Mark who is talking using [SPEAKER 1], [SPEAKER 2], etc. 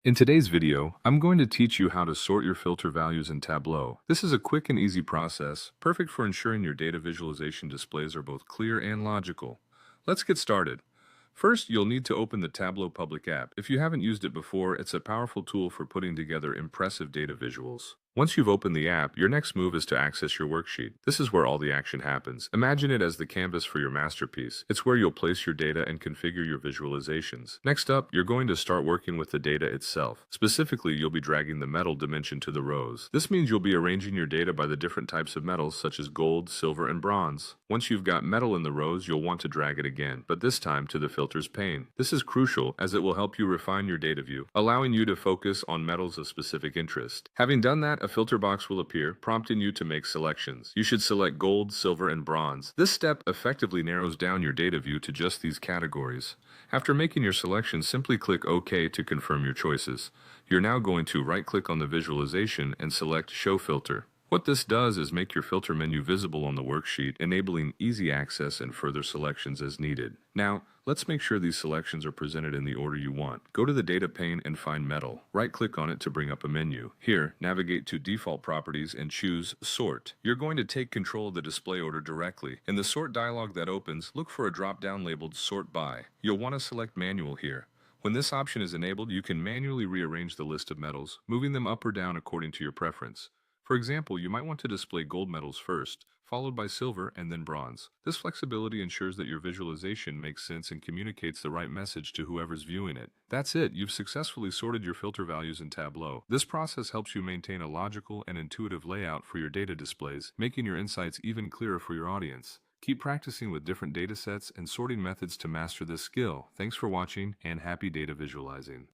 [SPEAKER 1] In today's video, I'm going to teach you how to sort your filter values in Tableau. This is a quick and easy process, perfect for ensuring your data visualization displays are both clear and logical. Let's get started. First, you'll need to open the Tableau public app. If you haven't used it before, it's a powerful tool for putting together impressive data visuals. Once you've opened the app, your next move is to access your worksheet. This is where all the action happens. Imagine it as the canvas for your masterpiece. It's where you'll place your data and configure your visualizations. Next up, you're going to start working with the data itself. Specifically, you'll be dragging the metal dimension to the rows. This means you'll be arranging your data by the different types of metals such as gold, silver, and bronze. Once you've got metal in the rows, you'll want to drag it again, but this time to the filters pane. This is crucial as it will help you refine your data view, allowing you to focus on metals of specific interest. Having done that, a filter box will appear, prompting you to make selections. You should select gold, silver, and bronze. This step effectively narrows down your data view to just these categories. After making your selection, simply click OK to confirm your choices. You're now going to right-click on the visualization and select Show Filter. What this does is make your filter menu visible on the worksheet, enabling easy access and further selections as needed. Now, let's make sure these selections are presented in the order you want. Go to the data pane and find metal. Right-click on it to bring up a menu. Here, navigate to Default Properties and choose Sort. You're going to take control of the display order directly. In the Sort dialog that opens, look for a drop-down labeled Sort By. You'll want to select Manual here. When this option is enabled, you can manually rearrange the list of metals, moving them up or down according to your preference. For example, you might want to display gold metals first, followed by silver and then bronze. This flexibility ensures that your visualization makes sense and communicates the right message to whoever's viewing it. That's it, you've successfully sorted your filter values in Tableau. This process helps you maintain a logical and intuitive layout for your data displays, making your insights even clearer for your audience. Keep practicing with different datasets and sorting methods to master this skill. Thanks for watching and happy data visualizing.